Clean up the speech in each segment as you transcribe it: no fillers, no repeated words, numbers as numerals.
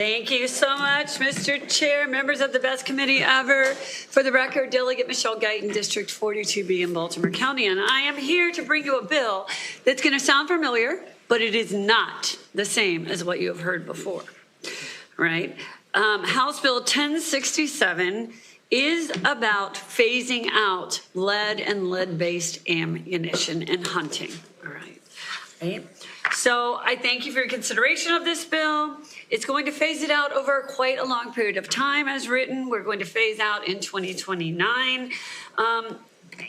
Thank you so much, Mr. Chair, members of the best committee ever. For the record, Delegate Michelle Guyton, District 42B in Baltimore County, and I am here to bring you a bill that's going to sound familiar, but it is not the same as what you have heard before, right? House Bill 1067 is about phasing out lead and lead-based ammunition in hunting, all right? So I thank you for your consideration of this bill. It's going to phase it out over quite a long period of time as written. We're going to phase out in 2029.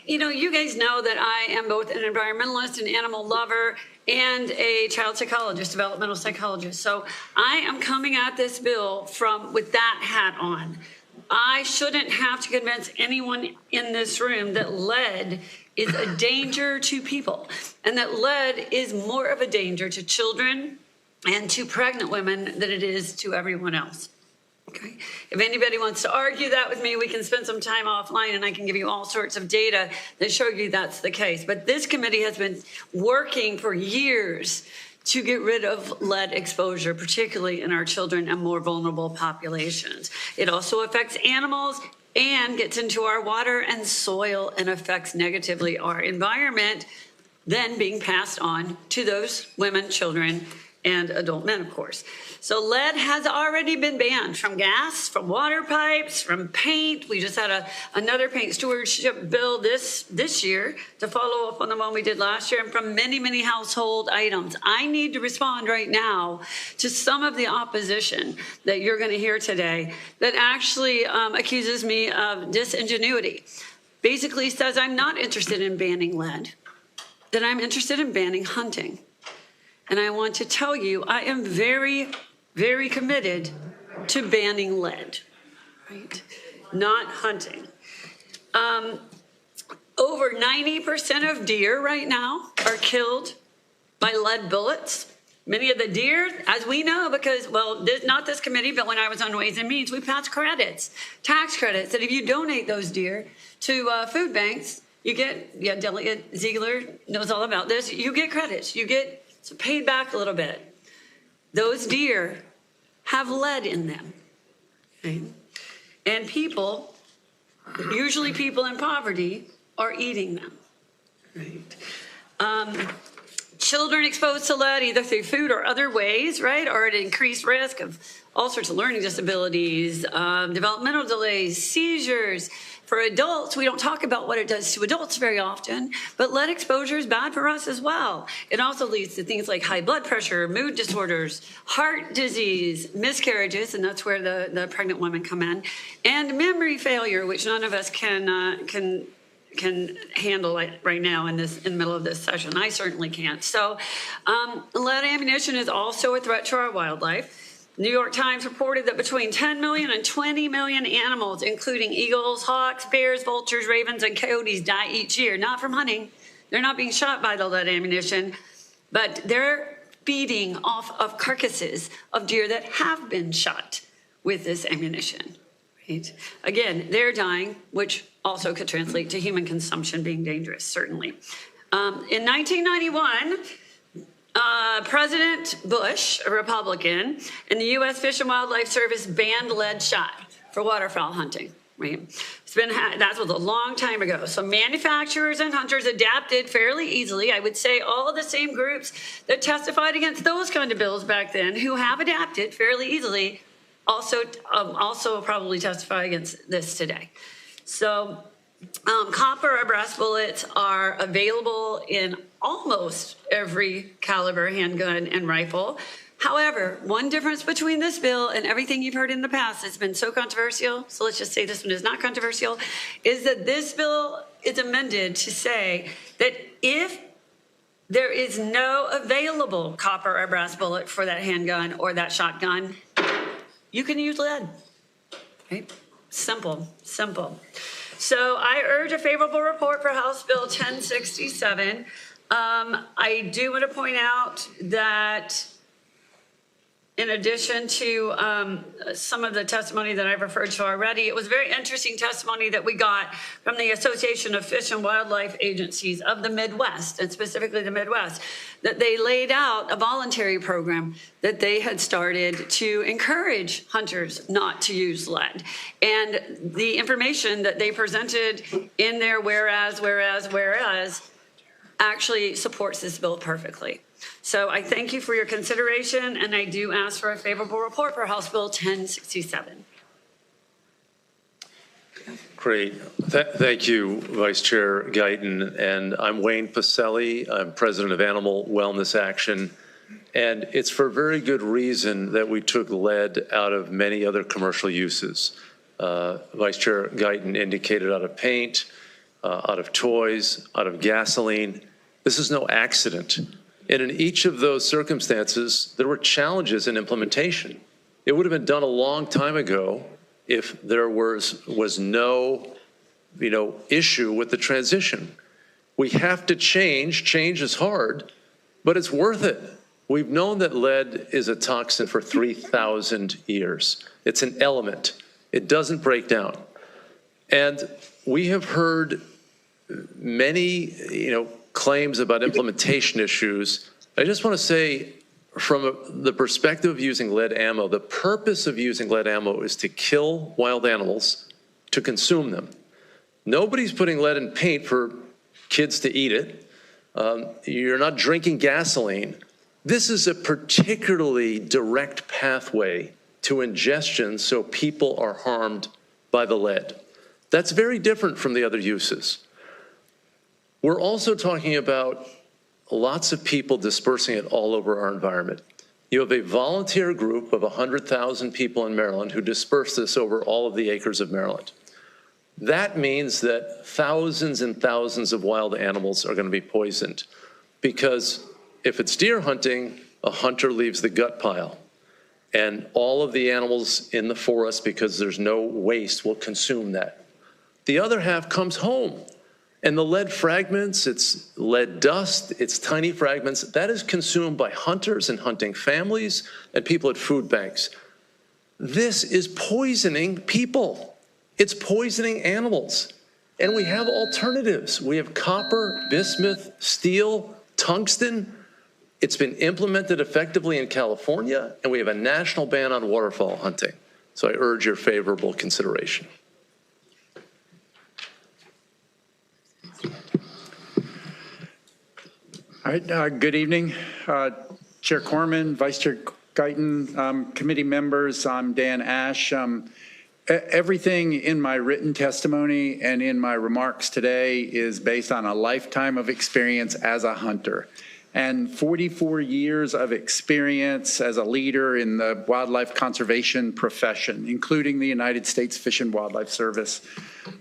You know, you guys know that I am both an environmentalist, an animal lover, and a child psychologist, developmental psychologist. So I am coming at this bill with that hat on. I shouldn't have to convince anyone in this room that lead is a danger to people and that lead is more of a danger to children and to pregnant women than it is to everyone else. Okay. If anybody wants to argue that with me, we can spend some time offline and I can give you all sorts of data that show you that's the case. But this committee has been working for years to get rid of lead exposure, particularly in our children and more vulnerable populations. It also affects animals and gets into our water and soil and affects negatively our environment, then being passed on to those women, children, and adult men, of course. So lead has already been banned from gas, from water pipes, from paint. We just had another paint stewardship bill this year to follow up on the one we did last year, and from many, many household items. I need to respond right now to some of the opposition that you're going to hear today that actually accuses me of disingenuity. Basically says I'm not interested in banning lead, that I'm interested in banning hunting. And I want to tell you, I am very, very committed to banning lead, right? Not hunting. Over 90% of deer right now are killed by lead bullets. Many of the deer, as we know, because, well, not this committee, but when I was on Ways and Means, we passed credits, tax credits, that if you donate those deer to food banks, you get, Delegate Ziegler knows all about this, you get credits, you get so paid back a little bit. Those deer have lead in them. Okay? And people, usually people in poverty, are eating them. Right? Children exposed to lead either through food or other ways, right, are at increased risk of all sorts of learning disabilities, developmental delays, seizures. For adults, we don't talk about what it does to adults very often, but lead exposure is bad for us as well. It also leads to things like high blood pressure, mood disorders, heart disease, miscarriages, and that's where the pregnant women come in, and memory failure, which none of us can handle right now in the middle of this session. I certainly can't. So lead ammunition is also a threat to our wildlife. New York Times reported that between 10 million and 20 million animals, including eagles, hawks, bears, vultures, ravens, and coyotes, die each year, not from hunting. They're not being shot by the lead ammunition, but they're feeding off of carcasses of deer that have been shot with this ammunition. Right? Again, they're dying, which also could translate to human consumption being dangerous, certainly. In 1991, President Bush, a Republican, and the U.S. Fish and Wildlife Service banned lead shot for waterfowl hunting. Right? That was a long time ago. So manufacturers and hunters adapted fairly easily. I would say all the same groups that testified against those kind of bills back then, who have adapted fairly easily, also probably testify against this today. So copper or brass bullets are available in almost every caliber handgun and rifle. However, one difference between this bill and everything you've heard in the past that's been so controversial, so let's just say this one is not controversial, is that this bill is amended to say that if there is no available copper or brass bullet for that handgun or that shotgun, you can use lead. Okay? Simple, simple. So I urge a favorable report for House Bill 1067. I do want to point out that in addition to some of the testimony that I've referred to already. It was very interesting testimony that we got from the Association of Fish and Wildlife Agencies of the Midwest, and specifically the Midwest, that they laid out a voluntary program that they had started to encourage hunters not to use lead. And the information that they presented in their whereas actually supports this bill perfectly. So I thank you for your consideration, and I do ask for a favorable report for House Bill 1067. Great. Thank you, Vice Chair Guyton. And I'm Wayne Pacelli. I'm president of Animal Wellness Action. And it's for very good reason that we took lead out of many other commercial uses. Vice Chair Guyton indicated out of paint, out of toys, out of gasoline. This is no accident. And in each of those circumstances, there were challenges in implementation. It would have been done a long time ago if there was no, issue with the transition. We have to change. Change is hard, but it's worth it. We've known that lead is a toxin for 3,000 years. It's an element. It doesn't break down. And we have heard many, claims about implementation issues. I just want to say, from the perspective of using lead ammo, the purpose of using lead ammo is to kill wild animals, to consume them. Nobody's putting lead in paint for kids to eat it. You're not drinking gasoline. This is a particularly direct pathway to ingestion, so people are harmed by the lead. That's very different from the other uses. We're also talking about lots of people dispersing it all over our environment. You have a volunteer group of 100,000 people in Maryland who disperse this over all of the acres of Maryland. That means that thousands and thousands of wild animals are going to be poisoned, because if it's deer hunting, a hunter leaves the gut pile, and all of the animals in the forest, because there's no waste, will consume that. The other half comes home. And the lead fragments, it's lead dust, it's tiny fragments, that is consumed by hunters and hunting families and people at food banks. This is poisoning people. It's poisoning animals. And we have alternatives. We have copper, bismuth, steel, tungsten. It's been implemented effectively in California, and we have a national ban on waterfowl hunting. So I urge your favorable consideration. All right, good evening, Chair Corman, Vice Chair Guyton, committee members. I'm Dan Ash. Everything in my written testimony and in my remarks today is based on a lifetime of experience as a hunter and 44 years of experience as a leader in the wildlife conservation profession, including the United States Fish and Wildlife Service.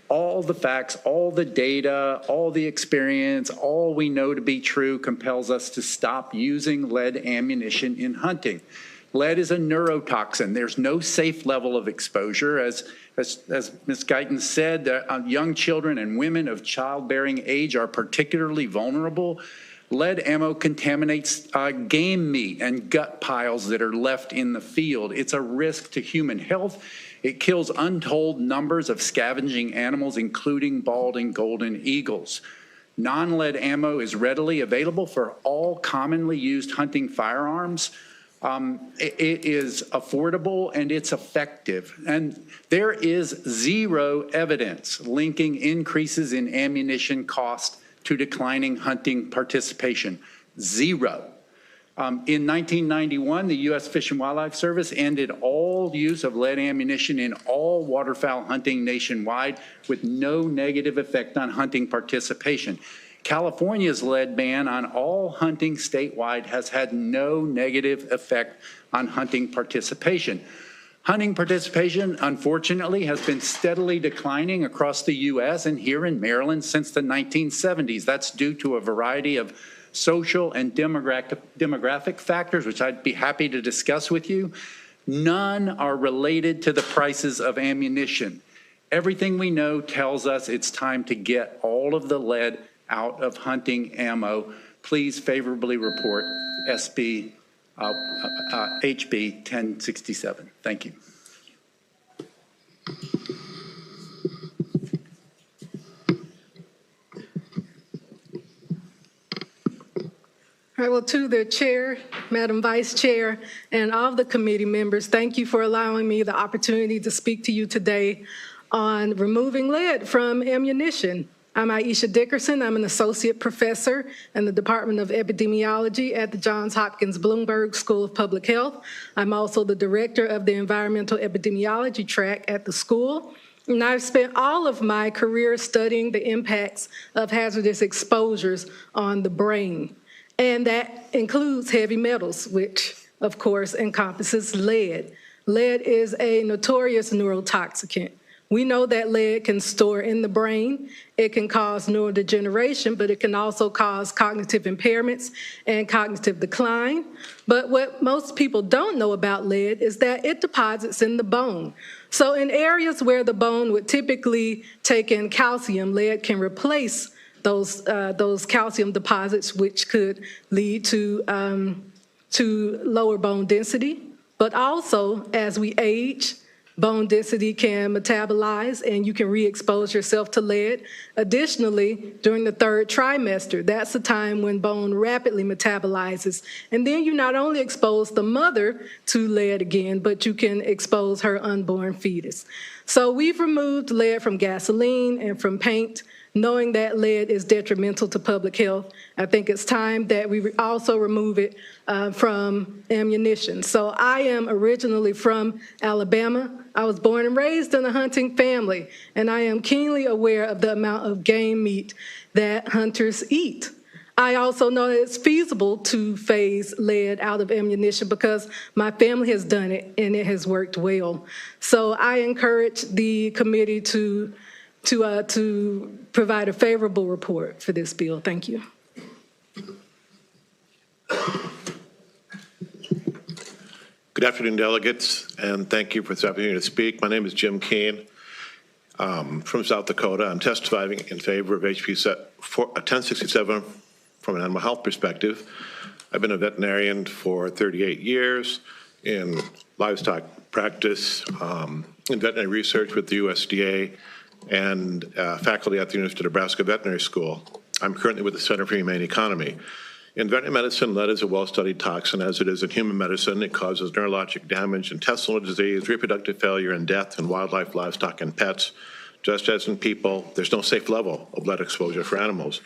All the facts, all the data, all the experience, all we know to be true compels us to stop using lead ammunition in hunting. Lead is a neurotoxin. There's no safe level of exposure. As Ms. Guyton said, young children and women of childbearing age are particularly vulnerable. Lead ammo contaminates game meat and gut piles that are left in the field. It's a risk to human health. It kills untold numbers of scavenging animals, including bald and golden eagles. Non-lead ammo is readily available for all commonly used hunting firearms. It is affordable and it's effective. And there is zero evidence linking increases in ammunition cost to declining hunting participation. Zero. In 1991, the U.S. Fish and Wildlife Service ended all use of lead ammunition in all waterfowl hunting nationwide with no negative effect on hunting participation. California's lead ban on all hunting statewide has had no negative effect on hunting participation. Hunting participation, unfortunately, has been steadily declining across the U.S. and here in Maryland since the 1970s. That's due to a variety of social and demographic factors, which I'd be happy to discuss with you. None are related to the prices of ammunition. Everything we know tells us it's time to get all of the lead out of hunting ammo. Please favorably report SB HB 1067. Thank you. All right, well, to the chair, Madam Vice Chair, and all of the committee members, thank you for allowing me the opportunity to speak to you today on removing lead from ammunition. I'm Aisha Dickerson. I'm an associate professor in the Department of Epidemiology at the Johns Hopkins Bloomberg School of Public Health. I'm also the director of the Environmental Epidemiology track at the school. And I've spent all of my career studying the impacts of hazardous exposures on the brain. And that includes heavy metals, which, of course, encompasses lead. Lead is a notorious neurotoxicant. We know that lead can store in the brain. It can cause neurodegeneration, but it can also cause cognitive impairments and cognitive decline. But what most people don't know about lead is that it deposits in the bone. So in areas where the bone would typically take in calcium, lead can replace those calcium deposits, which could lead to lower bone density. But also, as we age, bone density can metabolize and you can re-expose yourself to lead. Additionally, during the third trimester, that's the time when bone rapidly metabolizes. And then you not only expose the mother to lead again, but you can expose her unborn fetus. So we've removed lead from gasoline and from paint, knowing that lead is detrimental to public health. I think it's time that we also remove it from ammunition. So I am originally from Alabama. I was born and raised in a hunting family, and I am keenly aware of the amount of game meat that hunters eat. I also know that it's feasible to phase lead out of ammunition because my family has done it, and it has worked well. So I encourage the committee to provide a favorable report for this bill. Thank you. Good afternoon, delegates, and thank you for this opportunity to speak. My name is Jim Keene from South Dakota. I'm testifying in favor of HB 1067 from an animal health perspective. I've been a veterinarian for 38 years in livestock practice, in veterinary research with the USDA, and faculty at the University of Nebraska Veterinary School. I'm currently with the Center for Humane Economy. In veterinary medicine, lead is a well-studied toxin, as it is in human medicine. It causes neurologic damage, intestinal disease, reproductive failure, and death in wildlife, livestock, and pets. Just as in people, there's no safe level of lead exposure for animals.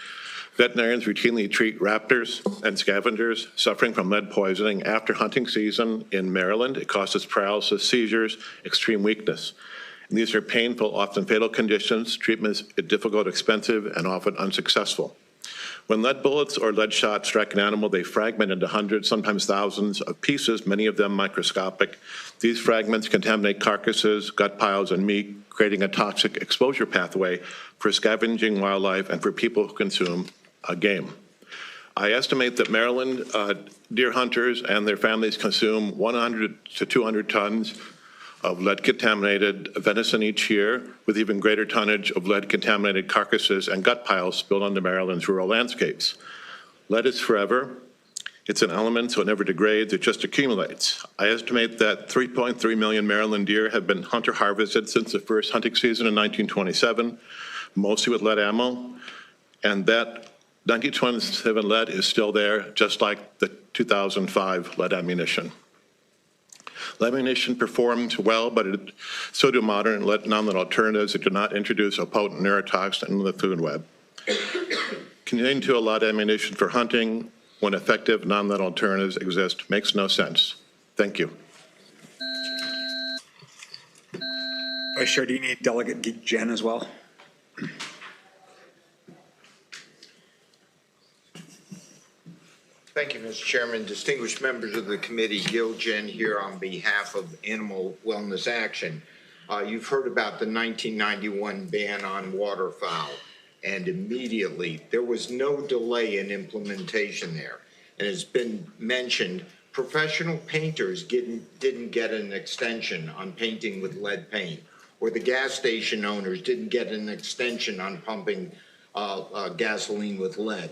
Veterinarians routinely treat raptors and scavengers suffering from lead poisoning after hunting season in Maryland. It causes paralysis, seizures, extreme weakness. And these are painful, often fatal conditions. Treatment is difficult, expensive, and often unsuccessful. When lead bullets or lead shots strike an animal, they fragment into hundreds, sometimes thousands of pieces, many of them microscopic. These fragments contaminate carcasses, gut piles, and meat, creating a toxic exposure pathway for scavenging wildlife and for people who consume game. I estimate that Maryland deer hunters and their families consume 100 to 200 tons of lead-contaminated venison each year, with even greater tonnage of lead-contaminated carcasses and gut piles spilled onto Maryland's rural landscapes. Lead is forever. It's an element, so it never degrades, it just accumulates. I estimate that 3.3 million Maryland deer have been hunter-harvested since the first hunting season in 1927, mostly with lead ammo, and that 1927 lead is still there, just like the 2005 lead ammunition. Lead ammunition performs well, but so do modern non-lead alternatives that do not introduce a potent neurotoxin in the food web. Continuing to allow ammunition for hunting when effective non-lead alternatives exist makes no sense. Thank you. Vice Chair, do you need Delegate Jen as well? Thank you, Mr. Chairman. Distinguished members of the committee, Gil Jen here on behalf of Animal Wellness Action. You've heard about the 1991 ban on waterfowl, and immediately there was no delay in implementation there. And it's been mentioned, professional painters didn't get an extension on painting with lead paint, or the gas station owners didn't get an extension on pumping gasoline with lead.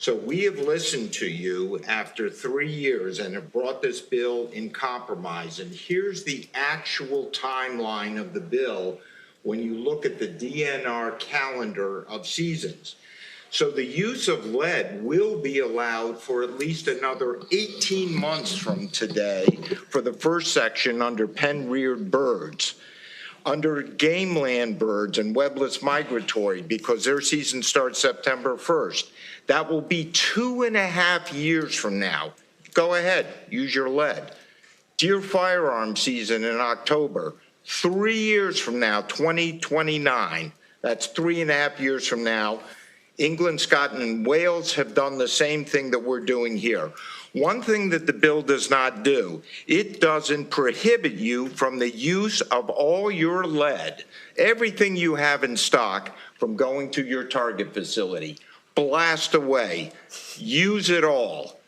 So we have listened to you after 3 years and have brought this bill in compromise. And here's the actual timeline of the bill when you look at the DNR calendar of seasons. So the use of lead will be allowed for at least another 18 months from today for the first section under pen-reared birds. Under game land birds and webless migratory, because their season starts September 1st, that will be 2.5 years from now. Go ahead, use your lead. Deer firearm season in October, 3 years from now, 2029. That's 3.5 years from now. England, Scotland, and Wales have done the same thing that we're doing here. One thing that the bill does not do, it doesn't prohibit you from the use of all your lead, everything you have in stock, from going to your target facility. Blast away, use it all.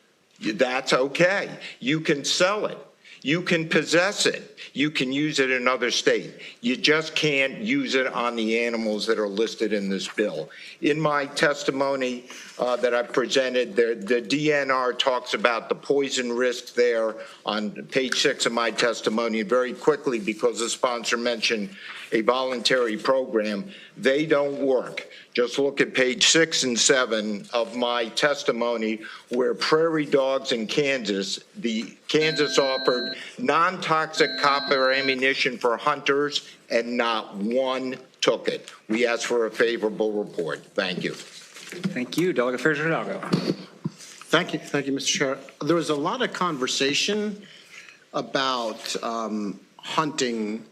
That's okay. You can sell it. You can possess it. You can use it in another state. You just can't use it on the animals that are listed in this bill. In my testimony that I presented, the DNR talks about the poison risk there on page 6 of my testimony. Very quickly, because the sponsor mentioned a voluntary program, they don't work. Just look at page 6 and 7 of my testimony, where prairie dogs in Kansas, Kansas offered non-toxic copper ammunition for hunters, and not one took it. We ask for a favorable report. Thank you. Thank you. Delegate Farrar-Hidalgo. Thank you, Mr. Chair. There was a lot of conversation about hunting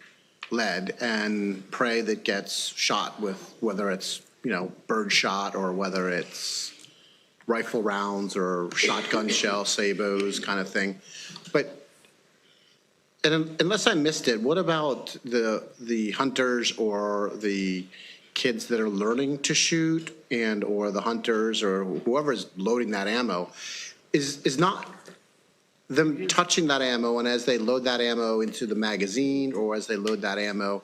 lead and prey that gets shot with, whether it's, bird shot or whether it's rifle rounds or shotgun shell, sabos kind of thing. But unless I missed it, what about the hunters or the kids that are learning to shoot, and or the hunters or whoever's loading that ammo? Is not them touching that ammo, and as they load that ammo into the magazine or as they load that ammo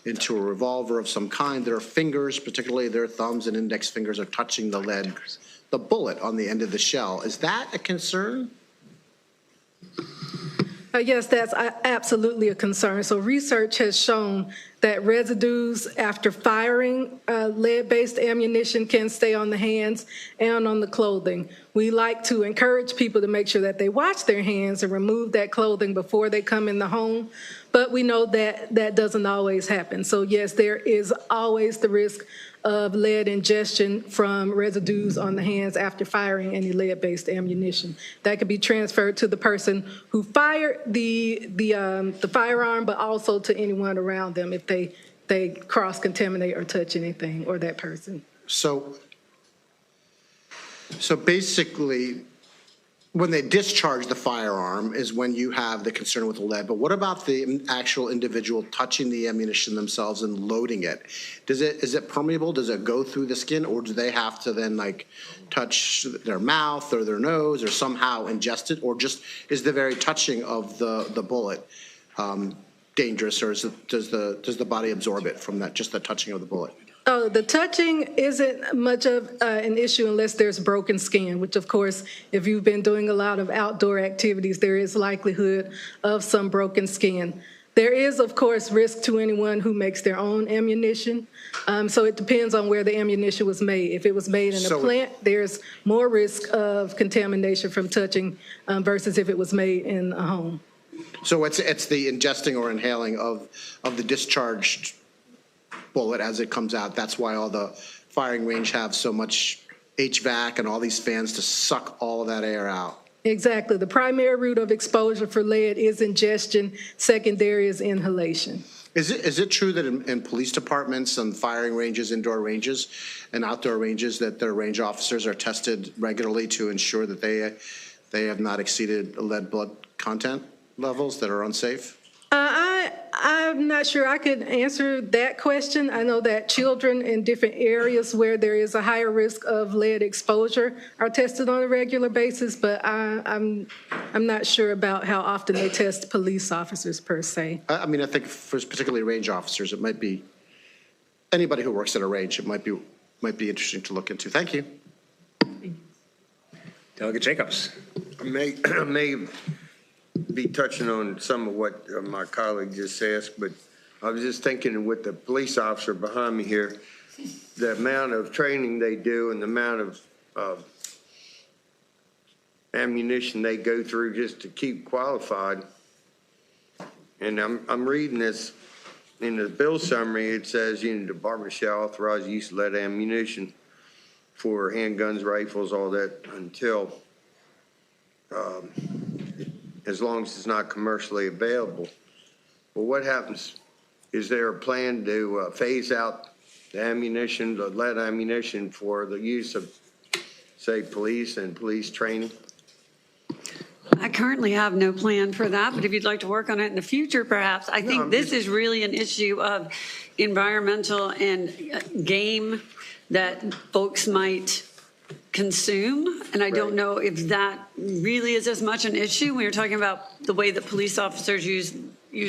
into a revolver of some kind, their fingers, particularly their thumbs and index fingers, are touching the lead, the bullet on the end of the shell. Is that a concern? Yes, that's absolutely a concern. So research has shown that residues after firing lead-based ammunition can stay on the hands and on the clothing. We like to encourage people to make sure that they wash their hands and remove that clothing before they come in the home, but we know that that doesn't always happen. So yes, there is always the risk of lead ingestion from residues on the hands after firing any lead-based ammunition. That could be transferred to the person who fired the firearm, but also to anyone around them if they cross-contaminate or touch anything or that person. So basically, when they discharge the firearm is when you have the concern with the lead. But what about the actual individual touching the ammunition themselves and loading it? Is it permeable? Does it go through the skin, or do they have to then touch their mouth or their nose or somehow ingest it? Or just is the very touching of the bullet dangerous, or does the body absorb it from just the touching of the bullet? Oh, the touching isn't much of an issue unless there's broken skin, which of course, if you've been doing a lot of outdoor activities, there is likelihood of some broken skin. There is, of course, risk to anyone who makes their own ammunition. So it depends on where the ammunition was made. If it was made in a plant, there's more risk of contamination from touching versus if it was made in a home. So it's the ingesting or inhaling of the discharged bullet as it comes out. That's why all the firing range have so much HVAC and all these fans to suck all of that air out. Exactly. The primary route of exposure for lead is ingestion. Secondary is inhalation. Is it true that in police departments and firing ranges, indoor ranges and outdoor ranges, that their range officers are tested regularly to ensure that they have not exceeded lead blood content levels that are unsafe? I'm not sure I could answer that question. I know that children in different areas where there is a higher risk of lead exposure are tested on a regular basis, but I'm not sure about how often they test police officers per se. I mean, I think for particularly range officers, it might be anybody who works at a range. It might be interesting to look into. Thank you. Delegate Jacobs. I may be touching on some of what my colleague just asked, but I was just thinking with the police officer behind me here, the amount of training they do and the amount of ammunition they go through just to keep qualified. And I'm reading this in the bill summary. It says, the department shall authorize the use of lead ammunition for handguns, rifles, all that until as long as it's not commercially available. Well, what happens? Is there a plan to phase out the ammunition, the lead ammunition for the use of, say, police and police training? I currently have no plan for that, but if you'd like to work on it in the future, perhaps. I think this is really an issue of environmental and game that folks might consume. And I don't know if that really is as much an issue when you're talking about the way that police officers use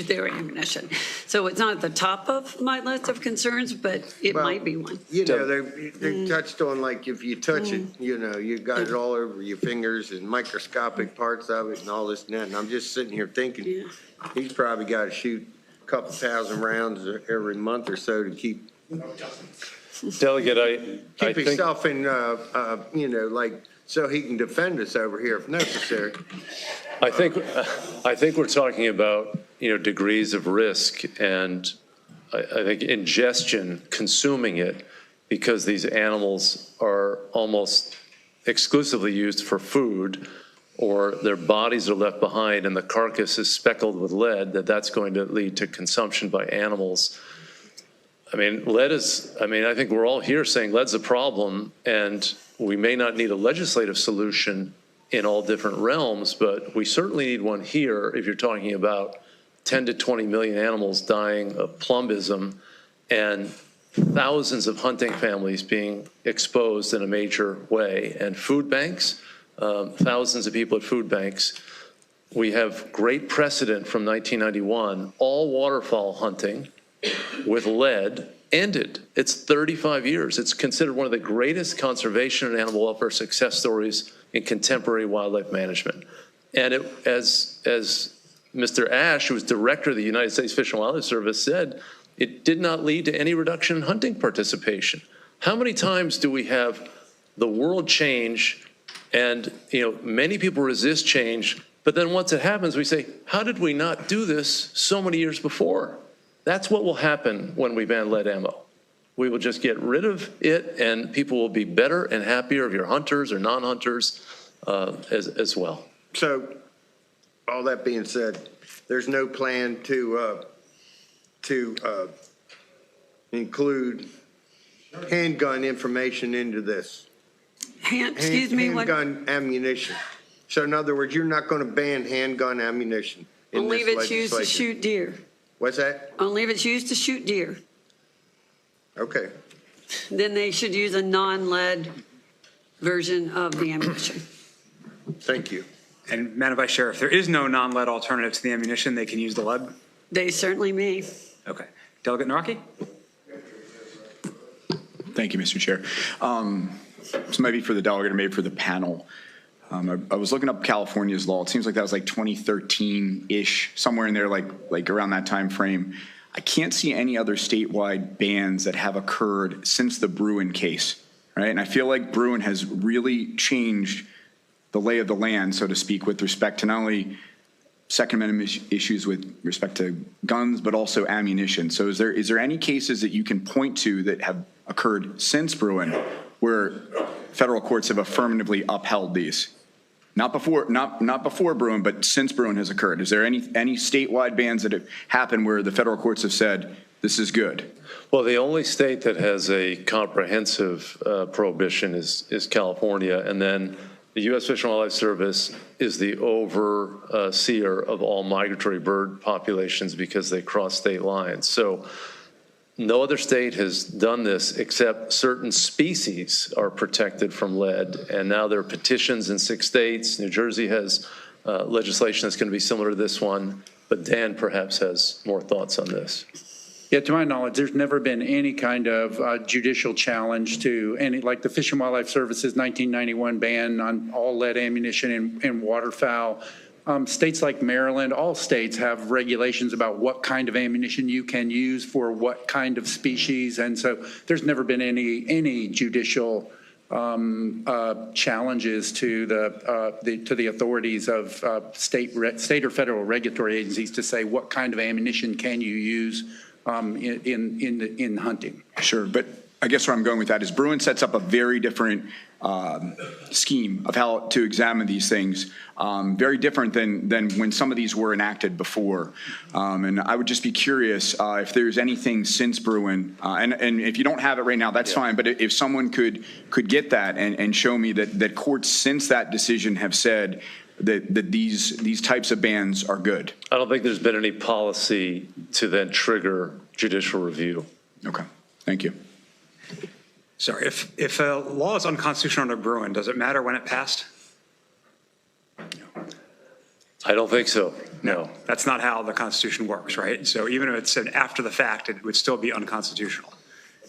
their ammunition. So it's not at the top of my list of concerns, but it might be one. They touched on, like, if you touch it, you got it all over your fingers and microscopic parts of it and all this and that. And I'm just sitting here thinking, he's probably got to shoot a couple thousand rounds every month or so to keep Delegate, I think, himself in, like, so he can defend us over here if necessary. I think we're talking about, degrees of risk, and I think ingestion, consuming it, because these animals are almost exclusively used for food, or their bodies are left behind and the carcass is speckled with lead, that's going to lead to consumption by animals. I think we're all here saying lead's a problem, and we may not need a legislative solution in all different realms, but we certainly need one here if you're talking about 10 to 20 million animals dying of plumbism and thousands of hunting families being exposed in a major way, and food banks, thousands of people at food banks. We have great precedent from 1991. All waterfowl hunting with lead ended. It's 35 years. It's considered one of the greatest conservation and animal welfare success stories in contemporary wildlife management. And as Mr. Ash, who was director of the United States Fish and Wildlife Service, said, it did not lead to any reduction in hunting participation. How many times do we have the world change and, many people resist change, but then once it happens, we say, how did we not do this so many years before? That's what will happen when we ban lead ammo. We will just get rid of it, and people will be better and happier if you're hunters or non-hunters as well. So, all that being said, there's no plan to include handgun information into this. Handgun ammunition. So, in other words, you're not going to ban handgun ammunition in Only this if it's used to legislation. shoot deer. What's that? Only if it's used to shoot deer. Okay. Then they should use a non-lead version of the ammunition. Thank you. And Madam Vice Chair, if there is no non-lead alternative to the ammunition, they can use the lead? They certainly may. Okay. Delegate Naraki? Thank you, Mr. Chair. This might be for the delegate or maybe for the panel. I was looking up California's law. It seems like that was like 2013-ish, somewhere in there, like around that time frame. I can't see any other statewide bans that have occurred since the Bruin case, right? And I feel like Bruin has really changed the lay of the land, so to speak, with respect to not only Second Amendment issues with respect to guns, but also ammunition. So is there any cases that you can point to that have occurred since Bruin where federal courts have affirmatively upheld these? Not before Bruin, but since Bruin has occurred. Is there any statewide bans that have happened where the federal courts have said, this is good? Well, the only state that has a comprehensive prohibition is California, and then the U.S. Fish and Wildlife Service is the overseer of all migratory bird populations because they cross state lines. So no other state has done this except certain species are protected from lead. And now there are petitions in 6 states. New Jersey has legislation that's going to be similar to this one. But Dan perhaps has more thoughts on this. Yeah, to my knowledge, there's never been any kind of judicial challenge to any, like the Fish and Wildlife Service's 1991 ban on all lead ammunition in waterfowl. States like Maryland, all states have regulations about what kind of ammunition you can use for what kind of species. And so there's never been any judicial challenges to the authorities of state or federal regulatory agencies to say what kind of ammunition can you use in hunting. Sure, but I guess where I'm going with that is Bruin sets up a very different scheme of how to examine these things, very different than when some of these were enacted before. And I would just be curious if there's anything since Bruin, and if you don't have it right now, that's fine, but if someone could get that and show me that courts since that decision have said that these types of bans are good. I don't think there's been any policy to then trigger judicial review. Okay, thank you. Sorry, if a law is unconstitutional under Bruin, does it matter when it passed? I don't think so, no. That's not how the Constitution works, right? So even if it's said after the fact, it would still be unconstitutional.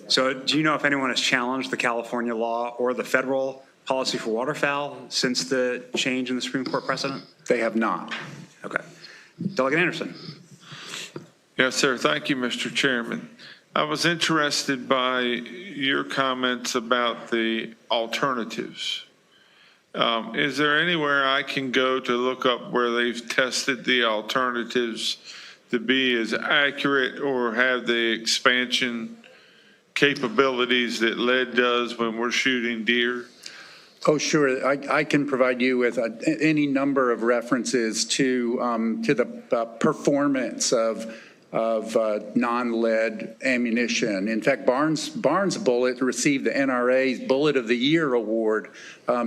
So do you know if anyone has challenged the California law or the federal policy for waterfowl since the change in the Supreme Court precedent? They have not. Okay. Delegate Anderson. Yes, sir. Thank you, Mr. Chairman. I was interested by your comments about the alternatives. Is there anywhere I can go to look up where they've tested the alternatives to be as accurate or have the expansion capabilities that lead does when we're shooting deer? Oh, sure. I can provide you with any number of references to the performance of non-lead ammunition. In fact, Barnes Bullet received the NRA's Bullet of the Year award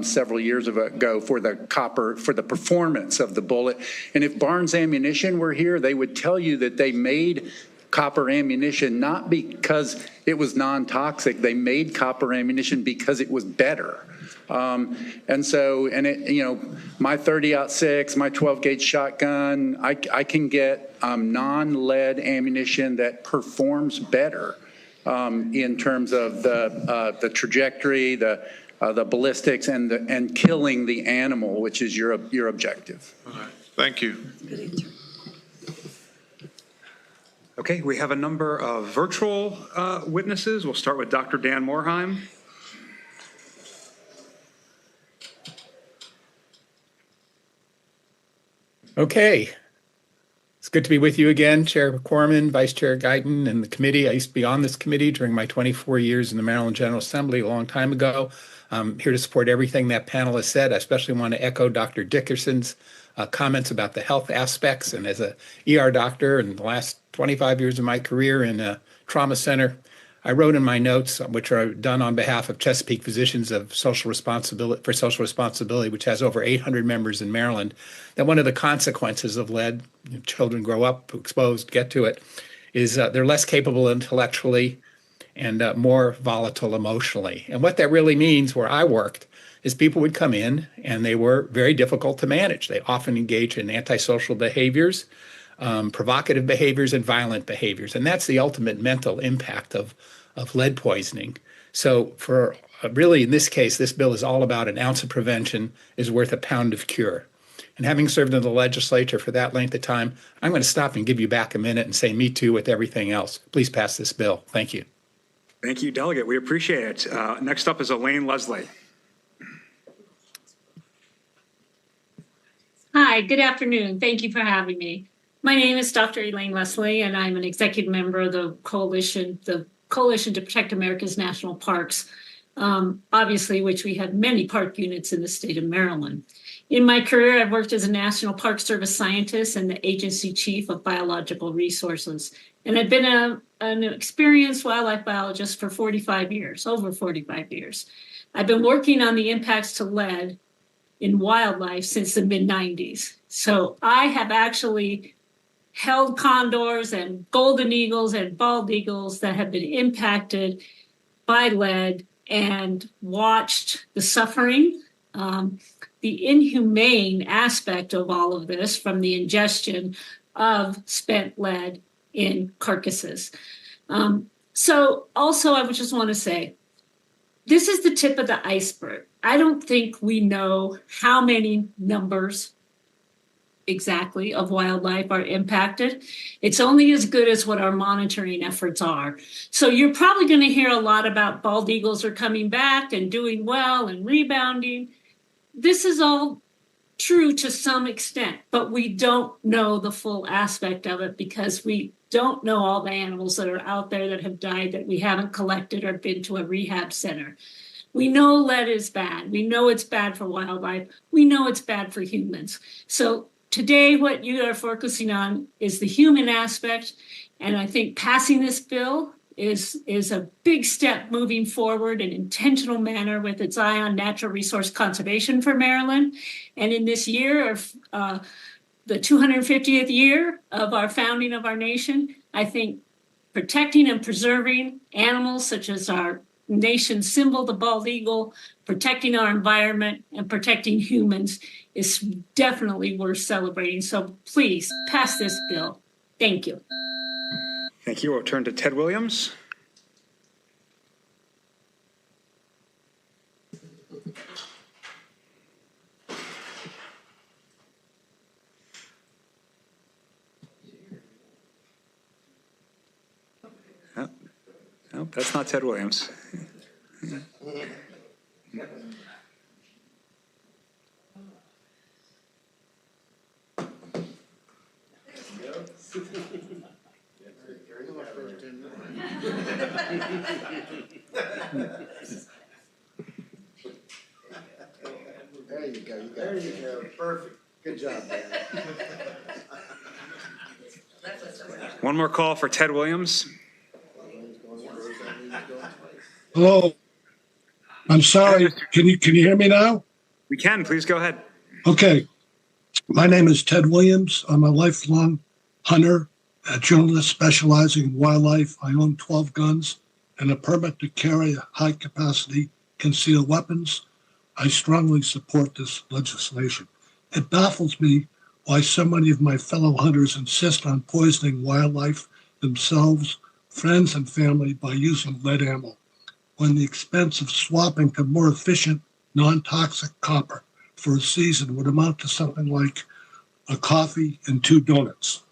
several years ago for the performance of the bullet. And if Barnes Ammunition were here, they would tell you that they made copper ammunition not because it was non-toxic. They made copper ammunition because it was better. And my 30-06, my 12-gauge shotgun, I can get non-lead ammunition that performs better in terms of the trajectory, the ballistics, and killing the animal, which is your objective. Okay. Thank you. Good answer. Okay, we have a number of virtual witnesses. We'll start with Dr. Dan Morheim. Okay. It's good to be with you again, Chair Corman, Vice Chair Guyton, and the committee. I used to be on this committee during my 24 years in the Maryland General Assembly a long time ago. I'm here to support everything that panel has said. I especially want to echo Dr. Dickerson's comments about the health aspects. And as a ER doctor in the last 25 years of my career in a trauma center, I wrote in my notes, which are done on behalf of Chesapeake Physicians of Social Responsibility, which has over 800 members in Maryland, that one of the consequences of lead, children grow up exposed, get to it, is they're less capable intellectually and more volatile emotionally. And what that really means where I worked is people would come in and they were very difficult to manage. They often engage in antisocial behaviors, provocative behaviors, and violent behaviors. And that's the ultimate mental impact of lead poisoning. So for really, in this case, this bill is all about an ounce of prevention is worth a pound of cure. And having served in the legislature for that length of time, I'm going to stop and give you back a minute and say me too with everything else. Please pass this bill. Thank you. Thank you, Delegate. We appreciate it. Next up is Elaine Leslie. Hi, good afternoon. Thank you for having me. My name is Dr. Elaine Leslie, and I'm an executive member of the Coalition to Protect America's National Parks, obviously, which we have many park units in the state of Maryland. In my career, I've worked as a National Park Service scientist and the agency chief of biological resources. And I've been an experienced wildlife biologist for 45 years, over 45 years. I've been working on the impacts to lead in wildlife since the mid-90s. So I have actually held condors and golden eagles and bald eagles that have been impacted by lead and watched the suffering, the inhumane aspect of all of this from the ingestion of spent lead in carcasses. So also, I would just want to say, this is the tip of the iceberg. I don't think we know how many numbers exactly of wildlife are impacted. It's only as good as what our monitoring efforts are. So you're probably going to hear a lot about bald eagles are coming back and doing well and rebounding. This is all true to some extent, but we don't know the full aspect of it because we don't know all the animals that are out there that have died that we haven't collected or been to a rehab center. We know lead is bad. We know it's bad for wildlife. We know it's bad for humans. So today, what you are focusing on is the human aspect. And I think passing this bill is a big step moving forward in an intentional manner with its eye on natural resource conservation for Maryland. And in this year of the 250th year of our founding of our nation, I think protecting and preserving animals such as our nation's symbol, the bald eagle, protecting our environment and protecting humans is definitely worth celebrating. So please pass this bill. Thank you. Thank you. We'll turn to Ted Williams. No, that's not Ted Williams. There you go. There you go. Perfect. Good job, Dan. One more call for Ted Williams. Hello. I'm sorry. Can you hear me now? We can. Please go ahead. Okay. My name is Ted Williams. I'm a lifelong hunter, a journalist specializing in wildlife. I own 12 guns and a permit to carry high-capacity concealed weapons. I strongly support this legislation. It baffles me why so many of my fellow hunters insist on poisoning wildlife, themselves, friends, and family by using lead ammo, when the expense of swapping to more efficient, non-toxic copper for a season would amount to something like a coffee and 2 donuts.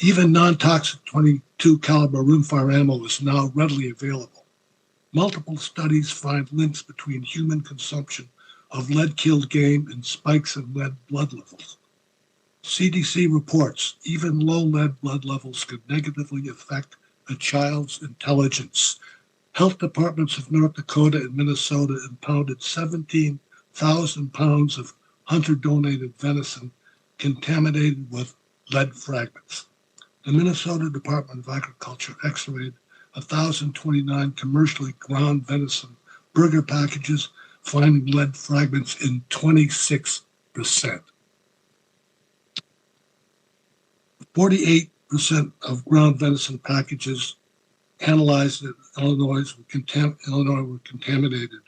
Even non-toxic 22 caliber rimfire ammo is now readily available. Multiple studies find links between human consumption of lead-killed game and spikes in lead blood levels. CDC reports even low lead blood levels could negatively affect a child's intelligence. Health departments of North Dakota and Minnesota impounded 17,000 pounds of hunter-donated venison contaminated with lead fragments. The Minnesota Department of Agriculture x-rayed 1,029 commercially ground venison burger packages, finding lead fragments in 26%. 48% of ground venison packages analyzed in Illinois were contaminated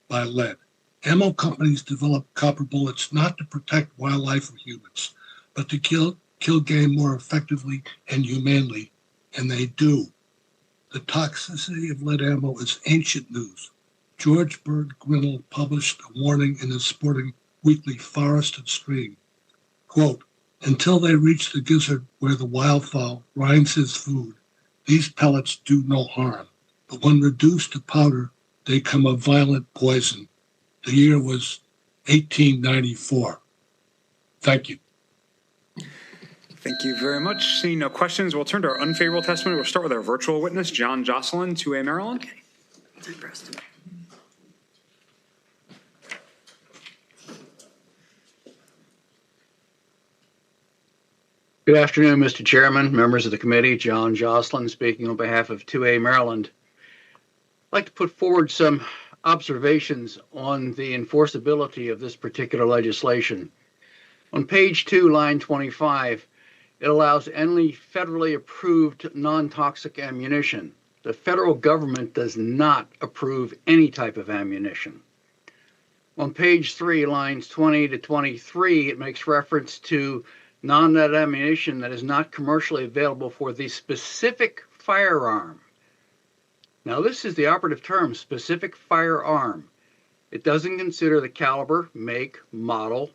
by lead. Ammo companies develop copper bullets not to protect wildlife or humans, but to kill game more effectively and humanely, and they do. The toxicity of lead ammo is ancient news. George Bird Grinnell published a warning in his sporting weekly Forest and Stream. Quote, "Until they reach the gizzard where the wildfowl grinds his food, these pellets do no harm, but when reduced to powder, they become a violent poison." The year was 1894. Thank you. Thank you very much. Seeing no questions, we'll turn to our unfavorable testimony. We'll start with our virtual witness, John Jocelyn, 2A Maryland. Good afternoon, Mr. Chairman, members of the committee. John Jocelyn speaking on behalf of 2A Maryland. I'd like to put forward some observations on the enforceability of this particular legislation. On page 2, line 25, it allows only federally approved non-toxic ammunition. The federal government does not approve any type of ammunition. On page 3, lines 20 to 23, it makes reference to non-lead ammunition that is not commercially available for the specific firearm Now, this is the operative term, specific firearm. It doesn't consider the caliber, make, model,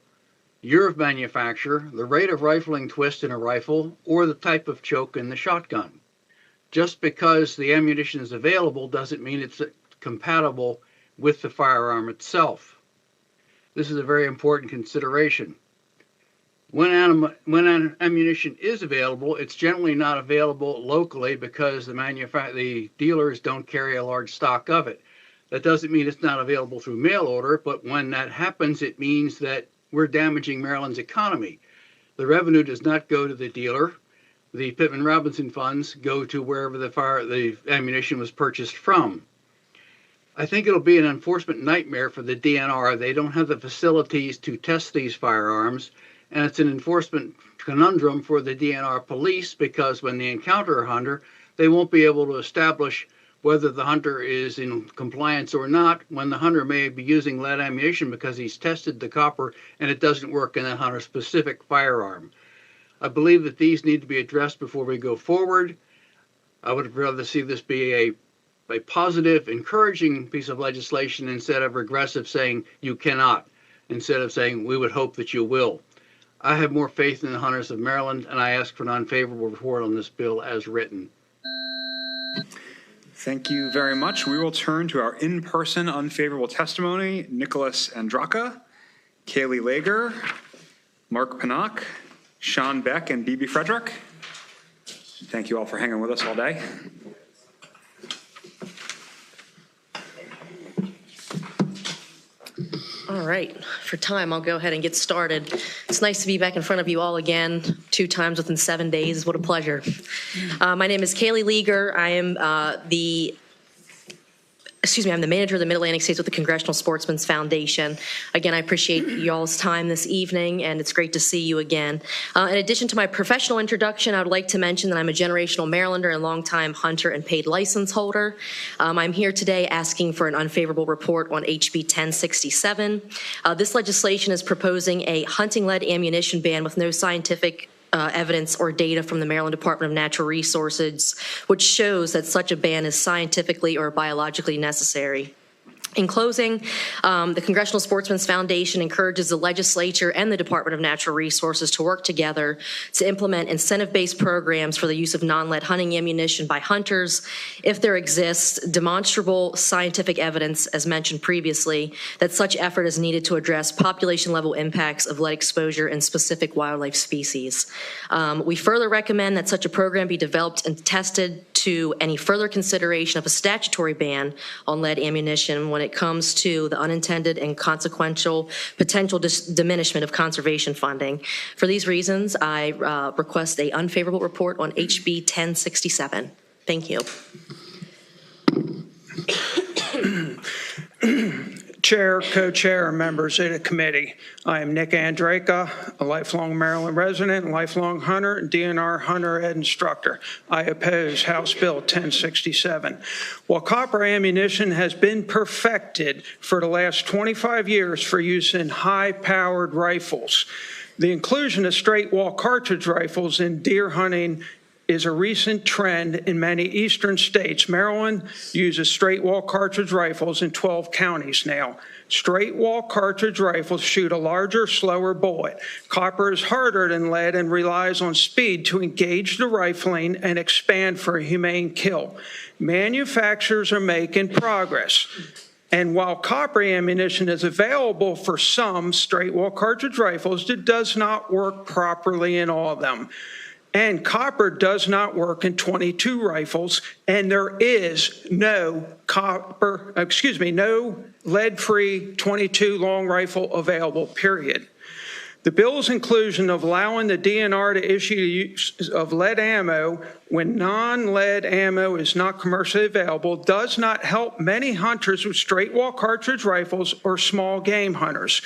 year of manufacture, the rate of rifling twist in a rifle, or the type of choke in the shotgun. Just because the ammunition is available doesn't mean it's compatible with the firearm itself. This is a very important consideration. When ammunition is available, it's generally not available locally because the dealers don't carry a large stock of it. That doesn't mean it's not available through mail order, but when that happens, it means that we're damaging Maryland's economy. The revenue does not go to the dealer. The Pittman Robinson funds go to wherever the ammunition was purchased from. I think it'll be an enforcement nightmare for the DNR. They don't have the facilities to test these firearms, and it's an enforcement conundrum for the DNR police because when they encounter a hunter, they won't be able to establish whether the hunter is in compliance or not, when the hunter may be using lead ammunition because he's tested the copper and it doesn't work in the hunter's specific firearm. I believe that these need to be addressed before we go forward. I would rather see this be a positive, encouraging piece of legislation instead of regressive saying you cannot, instead of saying we would hope that you will. I have more faith in the hunters of Maryland, and I ask for an unfavorable report on this bill as written. Thank you very much. We will turn to our in-person unfavorable testimony. Nicholas Andraka, Kaylee Lager, Mark Panak, Sean Beck, and BB Frederick. Thank you all for hanging with us all day. All right, for time, I'll go ahead and get started. It's nice to be back in front of you all again, 2 times within 7 days. What a pleasure. My name is Kaylee Leager. I am I'm the manager of the Mid-Atlantic States with the Congressional Sportsmen's Foundation. Again, I appreciate y'all's time this evening, and it's great to see you again. In addition to my professional introduction, I would like to mention that I'm a generational Marylander and longtime hunter and paid license holder. I'm here today asking for an unfavorable report on HB 1067. This legislation is proposing a hunting-led ammunition ban with no scientific evidence or data from the Maryland Department of Natural Resources, which shows that such a ban is scientifically or biologically necessary. In closing, the Congressional Sportsmen's Foundation encourages the legislature and the Department of Natural Resources to work together to implement incentive-based programs for the use of non-lead hunting ammunition by hunters if there exists demonstrable scientific evidence, as mentioned previously, that such effort is needed to address population-level impacts of lead exposure in specific wildlife species. We further recommend that such a program be developed and tested to any further consideration of a statutory ban on lead ammunition when it comes to the unintended and consequential potential diminishment of conservation funding. For these reasons, I request an unfavorable report on HB 1067. Thank you. Chair, co-chair, and members of the committee. I am Nick Andraka, a lifelong Maryland resident, and lifelong hunter, and DNR hunter ed instructor. I oppose House Bill 1067. While copper ammunition has been perfected for the last 25 years for use in high-powered rifles, the inclusion of straight-wall cartridge rifles in deer hunting is a recent trend in many eastern states. Maryland uses straight-wall cartridge rifles in 12 counties now. Straight-wall cartridge rifles shoot a larger, slower bullet. Copper is harder than lead and relies on speed to engage the rifling and expand for a humane kill. Manufacturers are making progress. And while copper ammunition is available for some straight-wall cartridge rifles, it does not work properly in all of them. And copper does not work in 22 rifles, and there is no no lead-free 22 long rifle available, period. The bill's inclusion of allowing the DNR to issue the use of lead ammo when non-lead ammo is not commercially available does not help many hunters with straight-wall cartridge rifles or small game hunters.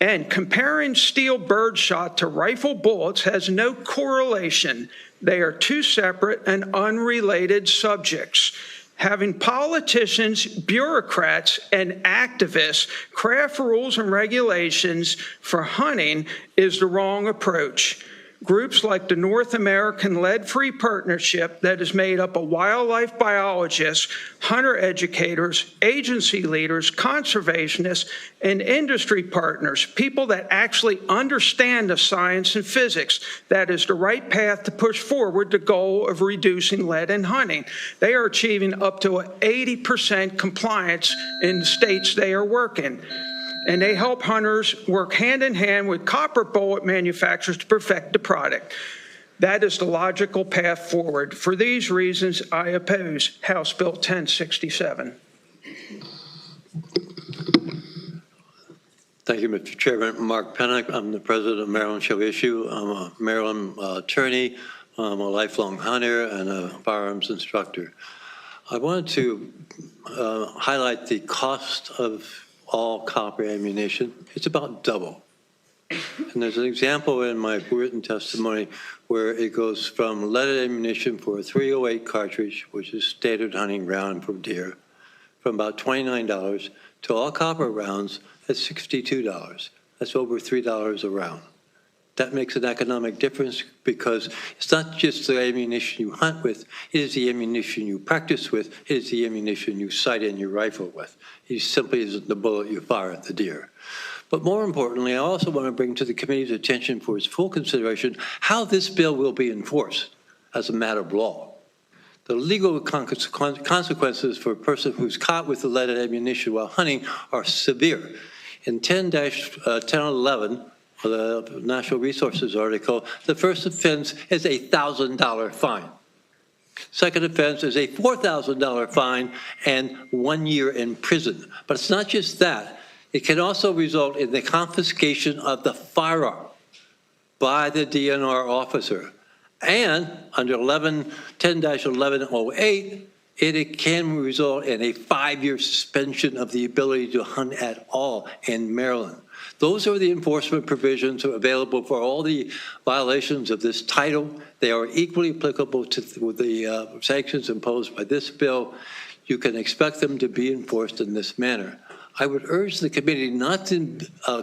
And comparing steel birdshot to rifle bullets has no correlation. They are two separate and unrelated subjects. Having politicians, bureaucrats, and activists craft rules and regulations for hunting is the wrong approach. Groups like the North American Lead-Free Partnership that is made up of wildlife biologists, hunter educators, agency leaders, conservationists, and industry partners, people that actually understand the science and physics. That is the right path to push forward the goal of reducing lead in hunting. They are achieving up to 80% compliance in the states they are working. And they help hunters work hand in hand with copper bullet manufacturers to perfect the product. That is the logical path forward. For these reasons, I oppose House Bill 1067. Thank you, Mr. Chairman. Mark Pennock. I'm the president of Maryland Show Issue. I'm a Maryland attorney. I'm a lifelong hunter and a firearms instructor. I wanted to highlight the cost of all copper ammunition. It's about double. And there's an example in my written testimony where it goes from leaded ammunition for a .308 cartridge, which is standard hunting round for deer, from about $29 to all copper rounds at $62. That's over $3 a round. That makes an economic difference because it's not just the ammunition you hunt with, it is the ammunition you practice with, it is the ammunition you sight in your rifle with. It simply isn't the bullet you fire at the deer. But more importantly, I also want to bring to the committee's attention for its full consideration how this bill will be enforced as a matter of law. The legal consequences for a person who's caught with the leaded ammunition while hunting are severe. In 10-1011, the Natural Resources article, the first offense is a $1,000 fine. Second offense is a $4,000 fine and 1 year in prison. But it's not just that. It can also result in the confiscation of the firearm by the DNR officer. And under 10-1108, it can result in a 5-year suspension of the ability to hunt at all in Maryland. Those are the enforcement provisions available for all the violations of this title. They are equally applicable to the sanctions imposed by this bill. You can expect them to be enforced in this manner. I would urge the committee not to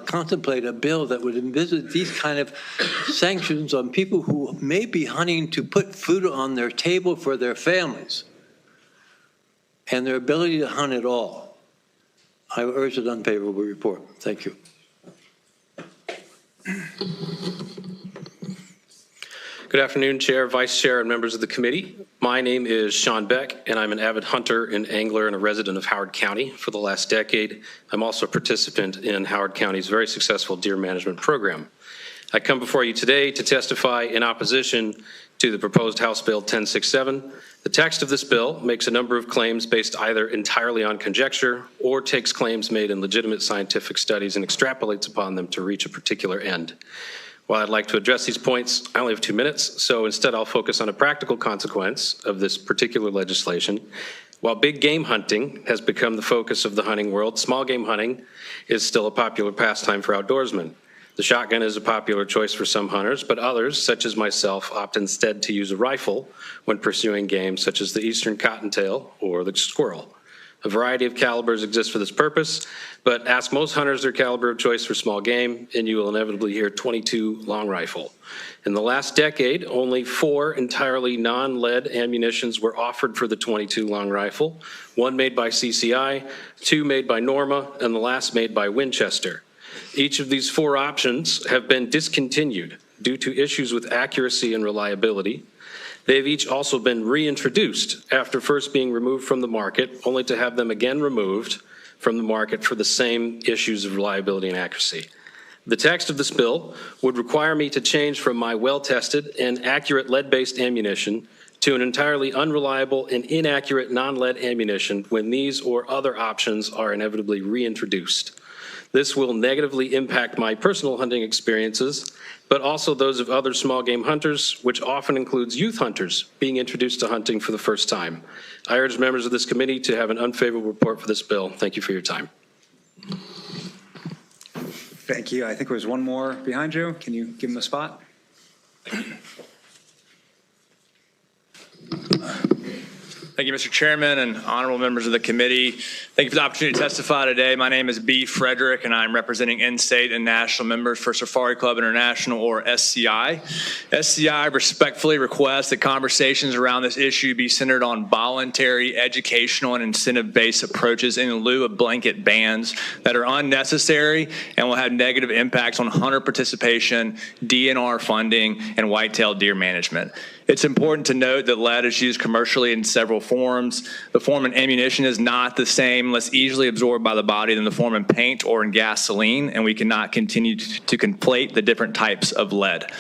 contemplate a bill that would envisage these kind of sanctions on people who may be hunting to put food on their table for their families and their ability to hunt at all. I urge an unfavorable report. Thank you. Good afternoon, Chair, Vice Chair, and members of the committee. My name is Sean Beck, and I'm an avid hunter and angler and a resident of Howard County for the last decade. I'm also a participant in Howard County's very successful deer management program. I come before you today to testify in opposition to the proposed House Bill 1067. The text of this bill makes a number of claims based either entirely on conjecture or takes claims made in legitimate scientific studies and extrapolates upon them to reach a particular end. While I'd like to address these points, I only have 2 minutes, so instead I'll focus on a practical consequence of this particular legislation. While big game hunting has become the focus of the hunting world, small game hunting is still a popular pastime for outdoorsmen. The shotgun is a popular choice for some hunters, but others, such as myself, opt instead to use a rifle when pursuing game such as the eastern cottontail or the squirrel. A variety of calibers exist for this purpose, but ask most hunters their caliber of choice for small game, and you will inevitably hear .22 long rifle. In the last decade, only 4 entirely non-lead ammunitions were offered for the .22 long rifle, 1 made by CCI, 2 made by Norma, and the last made by Winchester. Each of these 4 options have been discontinued due to issues with accuracy and reliability. They've each also been reintroduced after first being removed from the market, only to have them again removed from the market for the same issues of reliability and accuracy. The text of this bill would require me to change from my well-tested and accurate lead-based ammunition to an entirely unreliable and inaccurate non-lead ammunition when these or other options are inevitably reintroduced. This will negatively impact my personal hunting experiences, but also those of other small game hunters, which often includes youth hunters being introduced to hunting for the first time. I urge members of this committee to have an unfavorable report for this bill. Thank you for your time. Thank you. I think there was one more behind you. Can you give him a spot? Thank you, Mr. Chairman and honorable members of the committee. Thank you for the opportunity to testify today. My name is B. Frederick, and I'm representing in-state and national members for Safari Club International, or SCI. SCI respectfully requests that conversations around this issue be centered on voluntary, educational, and incentive-based approaches in lieu of blanket bans that are unnecessary and will have negative impacts on hunter participation, DNR funding, and whitetail deer management. It's important to note that lead is used commercially in several forms. The form in ammunition is not the same, less easily absorbed by the body than the form in paint or in gasoline, and we cannot continue to conflate the different types of lead.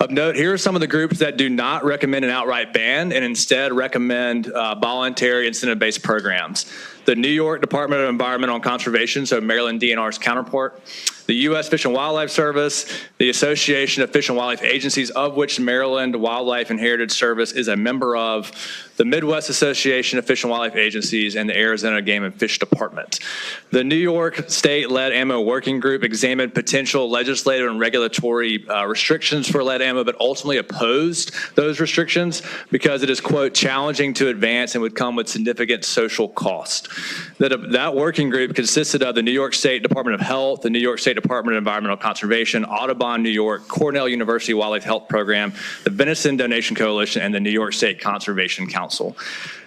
Of note, here are some of the groups that do not recommend an outright ban and instead recommend voluntary incentive-based programs. The New York Department of Environmental Conservation, so Maryland DNR's counterpart, the U.S. Fish and Wildlife Service, the Association of Fish and Wildlife Agencies, of which Maryland Wildlife and Heritage Service is a member of, the Midwest Association of Fish and Wildlife Agencies, and the Arizona Game and Fish Department. The New York State Lead Ammo Working Group examined potential legislative and regulatory restrictions for lead ammo, but ultimately opposed those restrictions because it is, quote, challenging to advance and would come with significant social cost. That working group consisted of the New York State Department of Health, the New York State Department of Environmental Conservation, Audubon, New York, Cornell University Wildlife Health Program, the Venison Donation Coalition, and the New York State Conservation Council.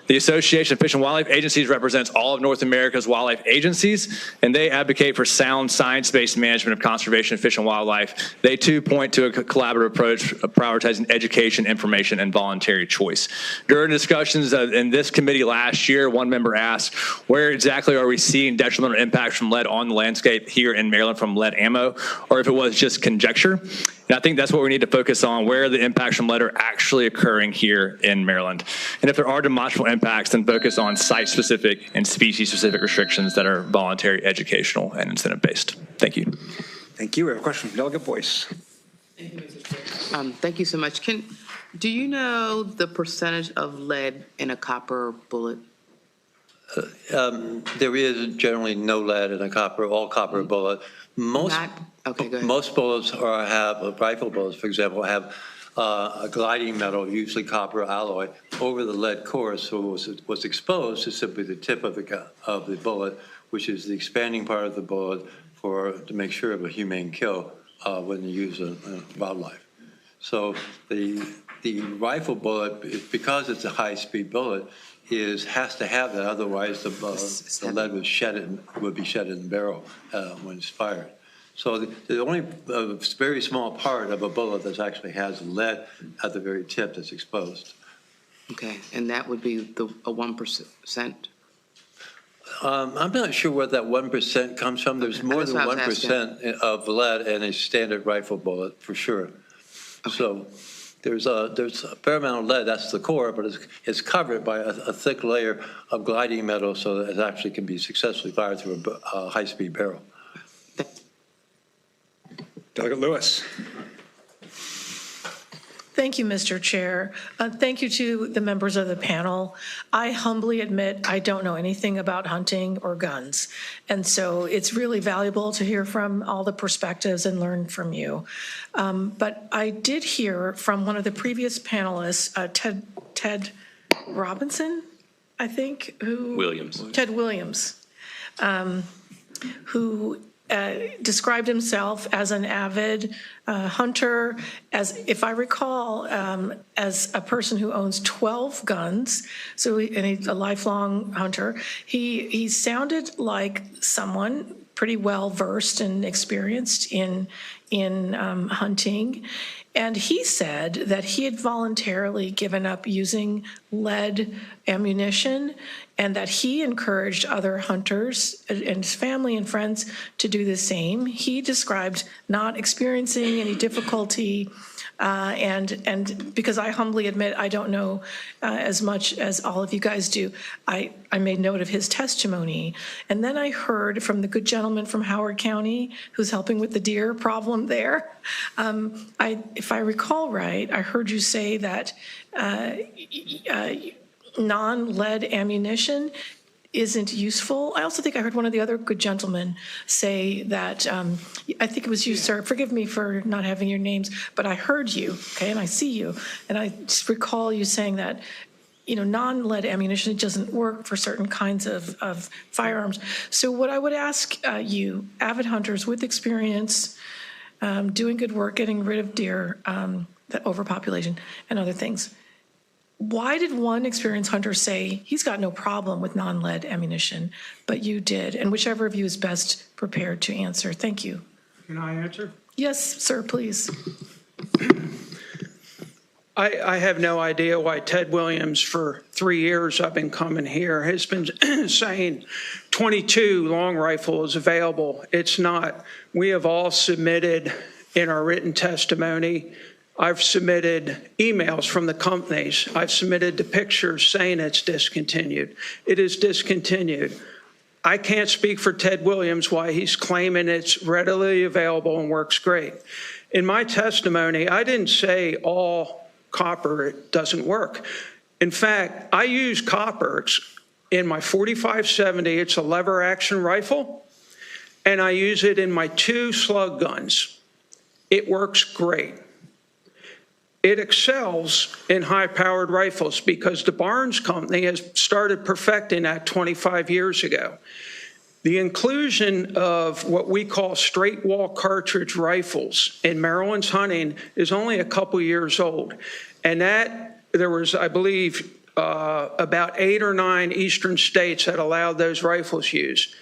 The Association of Fish and Wildlife Agencies represents all of North America's wildlife agencies, and they advocate for sound science-based management of conservation of fish and wildlife. They too point to a collaborative approach of prioritizing education, information, and voluntary choice. During discussions in this committee last year, one member asked, where exactly are we seeing detrimental impacts from lead on the landscape here in Maryland from lead ammo, or if it was just conjecture? And I think that's what we need to focus on, where the impacts from lead are actually occurring here in Maryland. And if there are demonstrable impacts, then focus on site-specific and species-specific restrictions that are voluntary, educational, and incentive-based. Thank you. Thank you. We have a question from Delegate Boyce. Thank you so much. Do you know the percentage of lead in a copper bullet? There is generally no lead in a all copper bullet. Most bullets rifle bullets, for example, have a gliding metal, usually copper alloy, over the lead core. So what's exposed is simply the tip of the bullet, which is the expanding part of the bullet to make sure of a humane kill when you use a wildlife. So the rifle bullet, because it's a high-speed bullet, has to have that. Otherwise, the lead would be shed in the barrel when it's fired. So the only very small part of a bullet that actually has lead at the very tip that's exposed. Okay, and that would be a 1%? I'm not sure where that 1% comes from. There's more than 1% of lead in a standard rifle bullet, for sure. Okay. So there's a fair amount of lead, that's the core, but it's covered by a thick layer of gliding metal so that it actually can be successfully fired through a high-speed barrel. Delegate Lewis. Thank you, Mr. Chair. Thank you to the members of the panel. I humbly admit I don't know anything about hunting or guns, and so it's really valuable to hear from all the perspectives and learn from you. But I did hear from one of the previous panelists, Ted Robinson, I think, Ted Williams, who described himself as an avid hunter, as if I recall, as a person who owns 12 guns, and he's a lifelong hunter. He sounded like someone pretty well versed and experienced in hunting. And he said that he had voluntarily given up using lead ammunition and that he encouraged other hunters and his family and friends to do the same. He described not experiencing any difficulty, and because I humbly admit I don't know as much as all of you guys do, I made note of his testimony. And then I heard from the good gentleman from Howard County who's helping with the deer problem there. If I recall right, I heard you say that non-lead ammunition isn't useful. I also think I heard one of the other good gentlemen say that, I think it was you, sir, forgive me for not having your names, but I heard you, okay, and I see you, and I just recall you saying that non-lead ammunition, it doesn't work for certain kinds of firearms. So what I would ask you, avid hunters with experience, doing good work, getting rid of deer, the overpopulation and other things, why did one experienced hunter say he's got no problem with non-lead ammunition, but you did? And whichever of you is best prepared to answer. Thank you. Can I answer? Yes, sir, please. I have no idea why Ted Williams, for 3 years I've been coming here, has been saying 22 long rifle is available. It's not. We have all submitted in our written testimony. I've submitted emails from the companies. I've submitted the pictures saying it's discontinued. It is discontinued. I can't speak for Ted Williams why he's claiming it's readily available and works great. In my testimony, I didn't say all copper doesn't work. In fact, I use copper in my 4570. It's a lever action rifle, and I use it in my 2 slug guns. It works great. It excels in high-powered rifles because the Barnes Company has started perfecting that 25 years ago. The inclusion of what we call straight wall cartridge rifles in Maryland's hunting is only a couple years old. And that there was, I believe, about 8 or 9 eastern states that allowed those rifles used.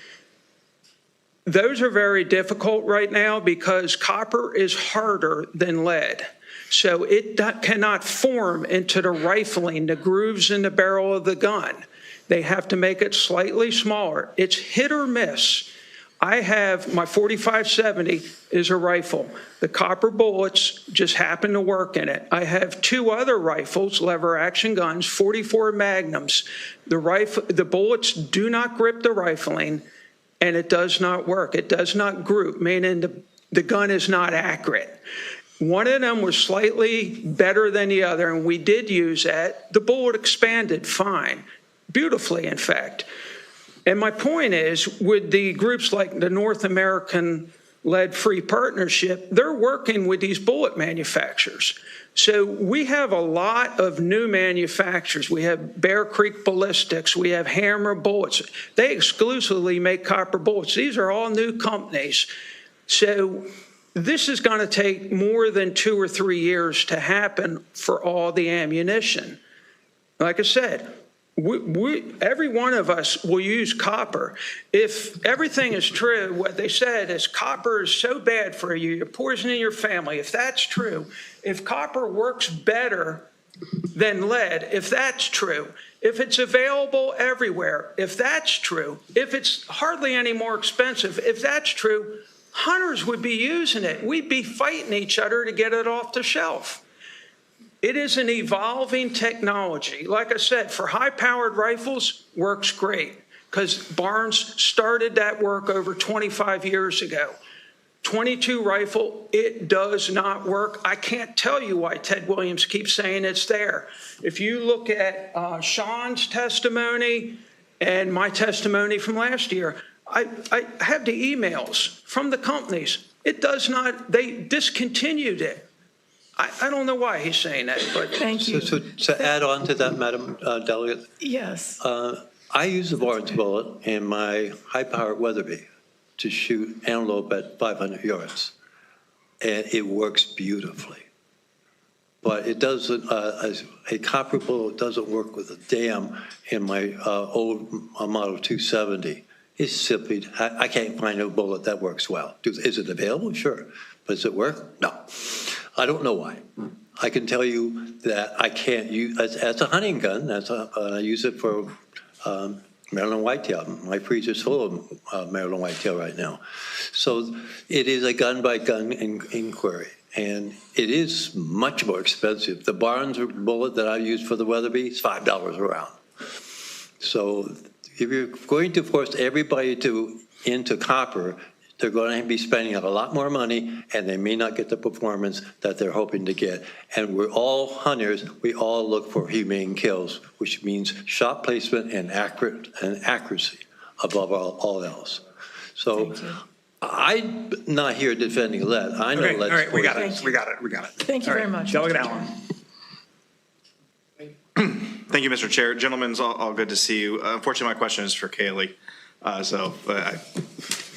Those are very difficult right now because copper is harder than lead. So it cannot form into the rifling, the grooves in the barrel of the gun. They have to make it slightly smaller. It's hit or miss. I have my 4570 is a rifle. The copper bullets just happen to work in it. I have 2 other rifles, lever action guns, 44 Magnums. The bullets do not grip the rifling, and it does not work. It does not group, meaning the gun is not accurate. One of them was slightly better than the other, and we did use that. The bullet expanded fine, beautifully, in fact. And my point is, with the groups like the North American Lead-Free Partnership, they're working with these bullet manufacturers. So we have a lot of new manufacturers. We have Bear Creek Ballistics. We have Hammer Bullets. They exclusively make copper bullets. These are all new companies. So this is going to take more than 2 or 3 years to happen for all the ammunition. Like I said, every one of us will use copper. If everything is true, what they said is copper is so bad for you, you're poisoning your family. If that's true, if copper works better than lead, if that's true, if it's available everywhere, if that's true, if it's hardly any more expensive, if that's true, hunters would be using it. We'd be fighting each other to get it off the shelf. It is an evolving technology. Like I said, for high-powered rifles, works great because Barnes started that work over 25 years ago. 22 rifle, it does not work. I can't tell you why Ted Williams keeps saying it's there. If you look at Sean's testimony and my testimony from last year, I have the emails from the companies. It does not, they discontinued it. I don't know why he's saying that, but. Thank you. So to add on to that, Madam Delegate. Yes. I use the Barnes bullet in my high-powered Weatherby to shoot antelope at 500 yards, and it works beautifully. But it doesn't, a copper bullet doesn't work with a dam in my old Model 270. It's simply, I can't find a bullet that works well. Is it available? Sure. But does it work? No. I don't know why. I can tell you that I can't use, as a hunting gun, I use it for Maryland whitetail. My freezer's full of Maryland whitetail right now. So it is a gun-by-gun inquiry, and it is much more expensive. The Barnes bullet that I use for the Weatherby is $5 a round. So if you're going to force everybody into copper, they're going to be spending a lot more money, and they may not get the performance that they're hoping to get. And we're all hunters. We all look for humane kills, which means shot placement and accuracy above all else. So I'm not here defending lead. I know lead's all right, we got it. Thank you. We got it. Thank you very much. Delegate Allen. Thank you, Mr. Chair. Gentlemen, all good to see you. Unfortunately, my question is for Kaylee, so I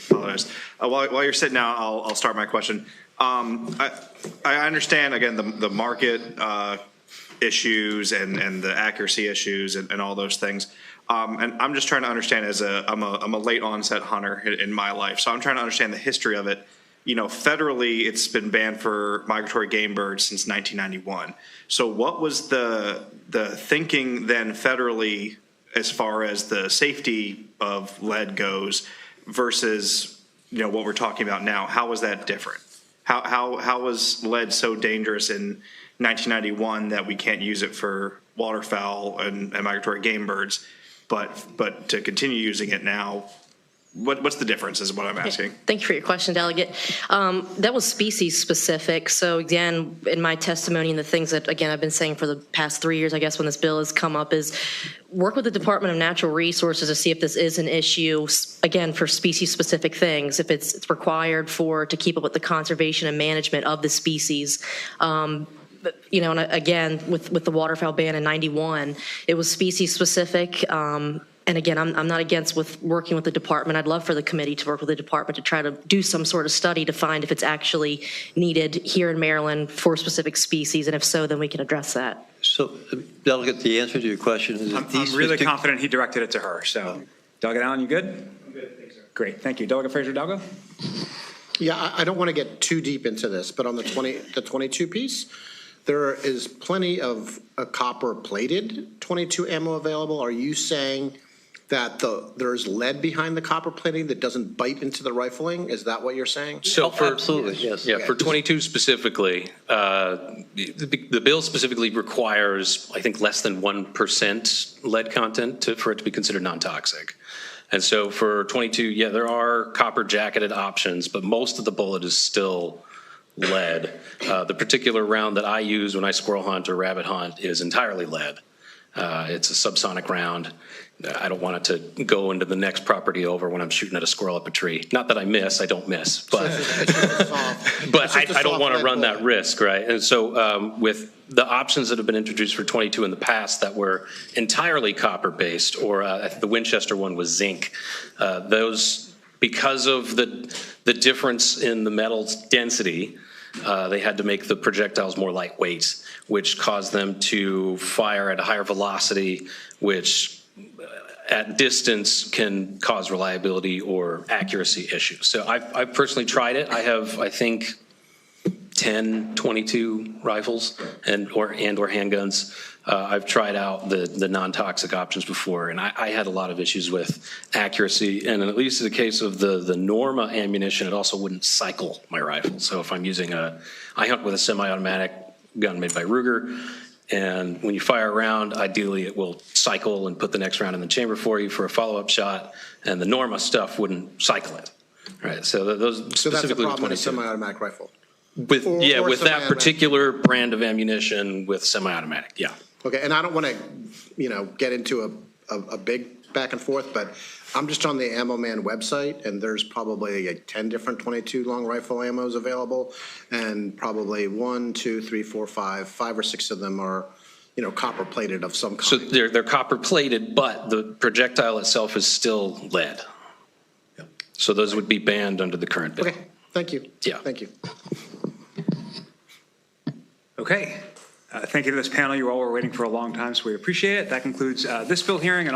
apologize. While you're sitting down, I'll start my question. I understand, again, the market issues and the accuracy issues and all those things. And I'm just trying to understand, I'm a late onset hunter in my life, so I'm trying to understand the history of it. You know, federally, it's been banned for migratory game birds since 1991. So what was the thinking then federally as far as the safety of lead goes versus, you know, what we're talking about now? How was that different? How was lead so dangerous in 1991 that we can't use it for waterfowl and migratory game birds, but to continue using it now? What's the difference is what I'm asking. Thank you for your question, Delegate. That was species specific. So again, in my testimony and the things that, again, I've been saying for the past 3 years, I guess, when this bill has come up, is work with the Department of Natural Resources to see if this is an issue, again, for species specific things, if it's required to keep up with the conservation and management of the species. You know, and again, with the waterfowl ban in 91, it was species specific. And again, I'm not against working with the department. I'd love for the committee to work with the department to try to do some sort of study to find if it's actually needed here in Maryland for specific species, and if so, then we can address that. So, Delegate, the answer to your question is I'm really confident he directed it to her. So, Delegate Allen, you good? I'm good, thanks, sir. Great, thank you. Delegate Fraser-Hidalgo? Yeah, I don't want to get too deep into this, but on the 22 piece, there is plenty of a copper-plated 22 ammo available. Are you saying that there's lead behind the copper plating that doesn't bite into the rifling? Is that what you're saying? So absolutely, yes. Yeah, for 22 specifically, the bill specifically requires, I think, less than 1% lead content for it to be considered non-toxic. And so for 22, yeah, there are copper jacketed options, but most of the bullet is still lead. The particular round that I use when I squirrel hunt or rabbit hunt is entirely lead. It's a subsonic round. I don't want it to go into the next property over when I'm shooting at a squirrel up a tree. Not that I don't miss, but I don't want to run that risk, right? And so with the options that have been introduced for 22 in the past that were entirely copper-based, or I think the Winchester one was zinc, those, because of the difference in the metal's density, they had to make the projectiles more lightweight, which caused them to fire at a higher velocity, which at distance can cause reliability or accuracy issues. So I've personally tried it. I have, I think, 10 22 rifles or handguns. I've tried out the non-toxic options before, and I had a lot of issues with accuracy. And at least in the case of the Norma ammunition, it also wouldn't cycle my rifle. So if I'm using I hunt with a semi-automatic gun made by Ruger, and when you fire a round, ideally it will cycle and put the next round in the chamber for you for a follow-up shot, and the Norma stuff wouldn't cycle it. Right. So those So that's a specifically problem with a with 22. semi-automatic rifle? With Or that semi-automatic. particular brand of ammunition with semi-automatic, yeah. Okay, and I don't want to, get into a big back and forth, but I'm just on the Ammo Man website, and there's probably 10 different 22 long rifle ammos available, and probably 1, 2, 3, 4, 5 or 6 of them are, copper plated of some kind. So they're copper plated, but the projectile itself is still lead. So those would be banned under the current bill. Okay, thank you. Yeah. Thank you. Okay. Thank you to this panel. You all were waiting for a long time, so we appreciate it. That concludes this bill hearing. And